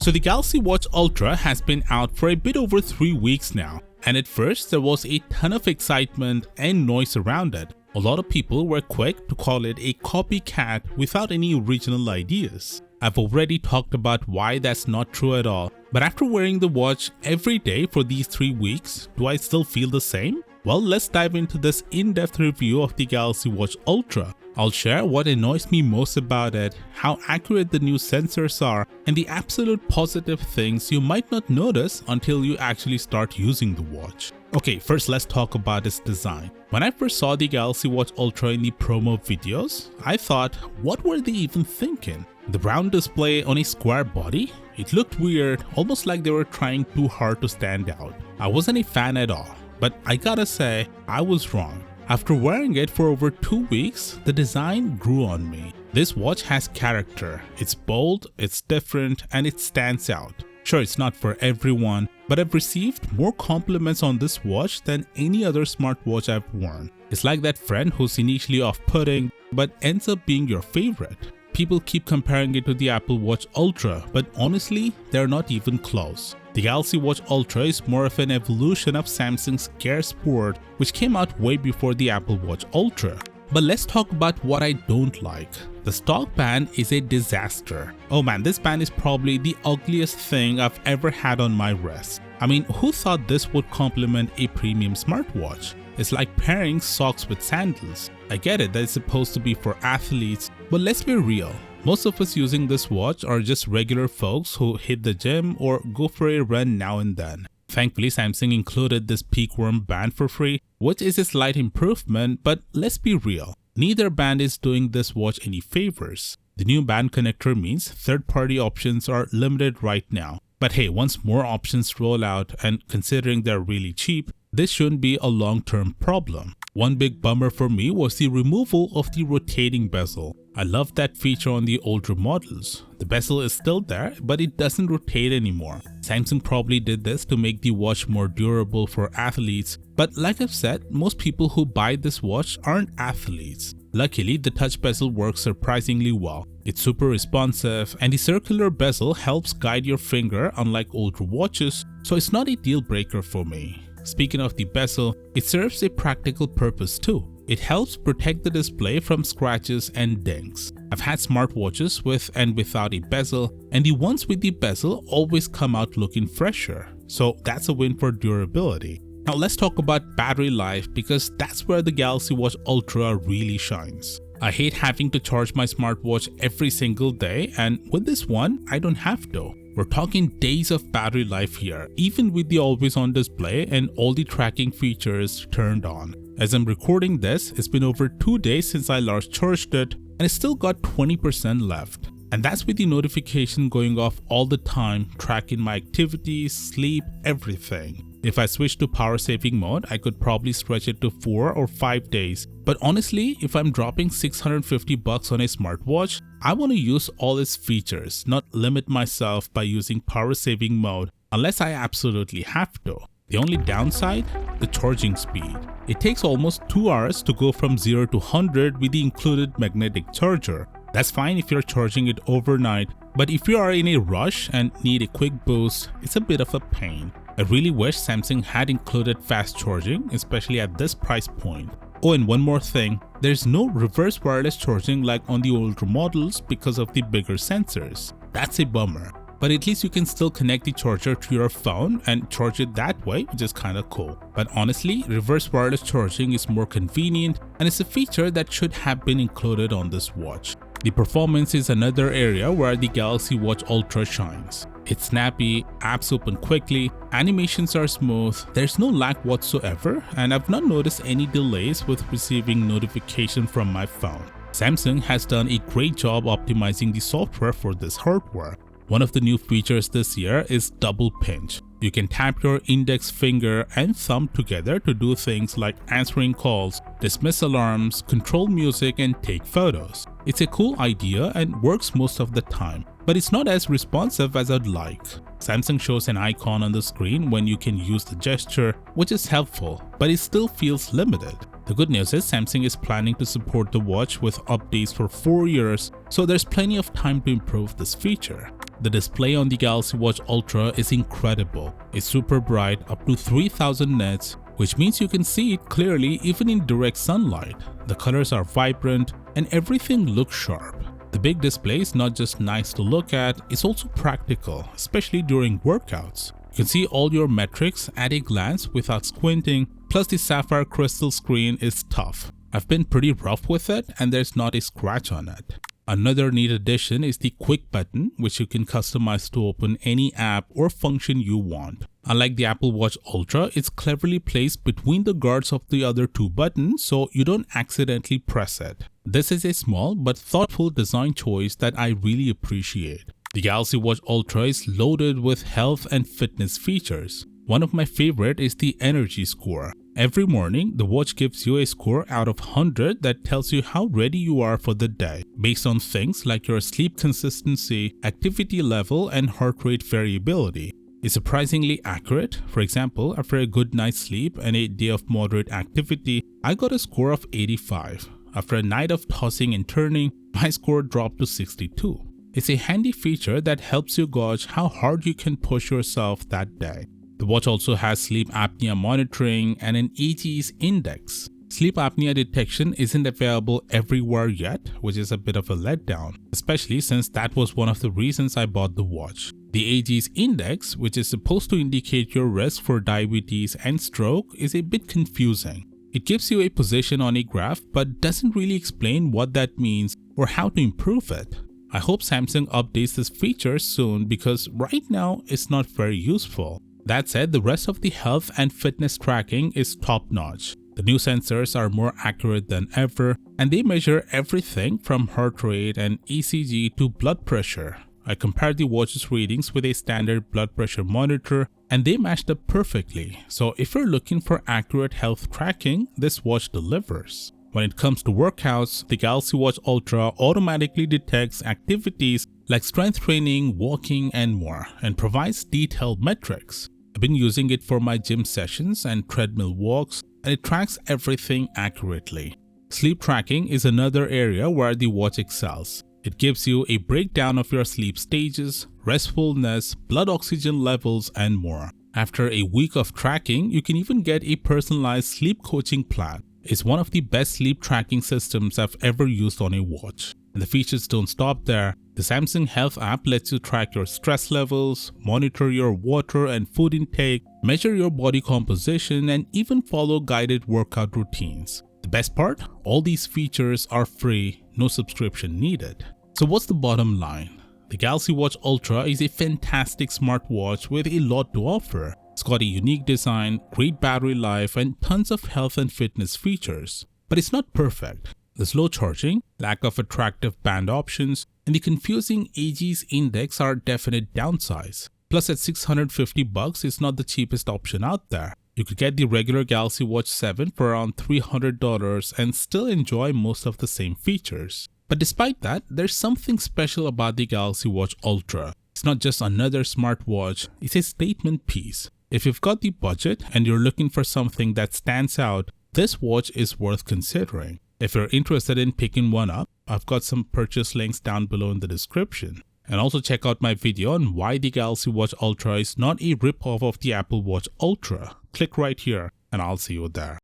So the Galaxy Watch Ultra has been out for a bit over 3 weeks now, and at first there was a ton of excitement and noise around it. A lot of people were quick to call it a copycat without any original ideas. I've already talked about why that's not true at all, but after wearing the watch every day for these 3 weeks, do I still feel the same? Well, let's dive into this in-depth review of the Galaxy Watch Ultra. I'll share what annoys me most about it, how accurate the new sensors are, and the absolute positive things you might not notice until you actually start using the watch. Okay, first let's talk about its design. When I first saw the Galaxy Watch Ultra in the promo videos, I thought, what were they even thinking? The round display on a square body? It looked weird, almost like they were trying too hard to stand out. I wasn't a fan at all, but I gotta say, I was wrong. After wearing it for over 2 weeks, the design grew on me. This watch has character. It's bold, it's different, and it stands out. Sure, it's not for everyone, but I've received more compliments on this watch than any other smartwatch I've worn. It's like that friend who's initially off-putting, but ends up being your favorite. People keep comparing it to the Apple Watch Ultra, but honestly, they're not even close. The Galaxy Watch Ultra is more of an evolution of Samsung's Gear Sport, which came out way before the Apple Watch Ultra. But let's talk about what I don't like. The stock band is a disaster. Oh man, this band is probably the ugliest thing I've ever had on my wrist. I mean, who thought this would complement a premium smartwatch? It's like pairing socks with sandals. I get it that it's supposed to be for athletes, but let's be real. Most of us using this watch are just regular folks who hit the gym or go for a run now and then. Thankfully, Samsung included this peakworm band for free, which is a slight improvement, but let's be real. Neither band is doing this watch any favors. The new band connector means third-party options are limited right now. But hey, once more options roll out, and considering they're really cheap, this shouldn't be a long-term problem. One big bummer for me was the removal of the rotating bezel. I loved that feature on the older models. The bezel is still there, but it doesn't rotate anymore. Samsung probably did this to make the watch more durable for athletes, but like I've said, most people who buy this watch aren't athletes. Luckily, the touch bezel works surprisingly well. It's super responsive, and the circular bezel helps guide your finger unlike older watches, so it's not a deal breaker for me. Speaking of the bezel, it serves a practical purpose too. It helps protect the display from scratches and dings. I've had smartwatches with and without a bezel, and the ones with the bezel always come out looking fresher. So that's a win for durability. Now let's talk about battery life, because that's where the Galaxy Watch Ultra really shines. I hate having to charge my smartwatch every single day, and with this one, I don't have to. We're talking days of battery life here, even with the always on display and all the tracking features turned on. As I'm recording this, it's been over 2 days since I last charged it, and it's still got 20% left. And that's with the notification going off all the time, tracking my activities, sleep, everything. If I switch to power saving mode, I could probably stretch it to 4 or 5 days. But honestly, if I'm dropping $650 on a smartwatch, I want to use all its features, not limit myself by using power saving mode unless I absolutely have to. The only downside? The charging speed. It takes almost 2 hours to go from 0 to 100 with the included magnetic charger. That's fine if you're charging it overnight, but if you are in a rush and need a quick boost, it's a bit of a pain. I really wish Samsung had included fast charging, especially at this price point. Oh, and one more thing, there's no reverse wireless charging like on the older models because of the bigger sensors. That's a bummer. But at least you can still connect the charger to your phone and charge it that way, which is kinda cool. But honestly, reverse wireless charging is more convenient, and it's a feature that should have been included on this watch. The performance is another area where the Galaxy Watch Ultra shines. It's snappy, apps open quickly, animations are smooth, there's no lag whatsoever, and I've not noticed any delays with receiving notification from my phone. Samsung has done a great job optimizing the software for this hardware. One of the new features this year is double pinch. You can tap your index finger and thumb together to do things like answering calls, dismiss alarms, control music, and take photos. It's a cool idea and works most of the time, but it's not as responsive as I'd like. Samsung shows an icon on the screen when you can use the gesture, which is helpful, but it still feels limited. The good news is Samsung is planning to support the watch with updates for 4 years, so there's plenty of time to improve this feature. The display on the Galaxy Watch Ultra is incredible. It's super bright, up to 3000 nits, which means you can see it clearly even in direct sunlight. The colors are vibrant and everything looks sharp. The big display is not just nice to look at, it's also practical, especially during workouts. You can see all your metrics at a glance without squinting, plus the sapphire crystal screen is tough. I've been pretty rough with it and there's not a scratch on it. Another neat addition is the quick button, which you can customize to open any app or function you want. Unlike the Apple Watch Ultra, it's cleverly placed between the guards of the other two buttons so you don't accidentally press it. This is a small but thoughtful design choice that I really appreciate. The Galaxy Watch Ultra is loaded with health and fitness features. One of my favorite is the energy score. Every morning, the watch gives you a score out of 100 that tells you how ready you are for the day, based on things like your sleep consistency, activity level, and heart rate variability. It's surprisingly accurate. For example, after a good night's sleep and a day of moderate activity, I got a score of 85. After a night of tossing and turning, my score dropped to 62. It's a handy feature that helps you gauge how hard you can push yourself that day. The watch also has sleep apnea monitoring and an AG's index. Sleep apnea detection isn't available everywhere yet, which is a bit of a letdown, especially since that was one of the reasons I bought the watch. The AG's index, which is supposed to indicate your risk for diabetes and stroke, is a bit confusing. It gives you a position on a graph but doesn't really explain what that means or how to improve it. I hope Samsung updates this feature soon because right now it's not very useful. That said, the rest of the health and fitness tracking is top-notch. The new sensors are more accurate than ever and they measure everything from heart rate and ECG to blood pressure. I compared the watch's readings with a standard blood pressure monitor and they matched up perfectly. So if you're looking for accurate health tracking, this watch delivers. When it comes to workouts, the Galaxy Watch Ultra automatically detects activities like strength training, walking, and more, and provides detailed metrics. I've been using it for my gym sessions and treadmill walks, and it tracks everything accurately. Sleep tracking is another area where the watch excels. It gives you a breakdown of your sleep stages, restfulness, blood oxygen levels, and more. After a week of tracking, you can even get a personalized sleep coaching plan. It's one of the best sleep tracking systems I've ever used on a watch. And the features don't stop there. The Samsung Health app lets you track your stress levels, monitor your water and food intake, measure your body composition, and even follow guided workout routines. The best part? All these features are free, no subscription needed. So what's the bottom line? The Galaxy Watch Ultra is a fantastic smartwatch with a lot to offer. It's got a unique design, great battery life, and tons of health and fitness features. But it's not perfect. The slow charging, lack of attractive band options, and the confusing AG's index are definite downsides. Plus at $650 it's not the cheapest option out there. You could get the regular Galaxy Watch 7 for around $300 and still enjoy most of the same features. But despite that, there's something special about the Galaxy Watch Ultra. It's not just another smartwatch, it's a statement piece. If you've got the budget and you're looking for something that stands out, this watch is worth considering. If you're interested in picking one up, I've got some purchase links down below in the description. And also check out my video on why the Galaxy Watch Ultra is not a rip-off of the Apple Watch Ultra. Click right here and I'll see you there.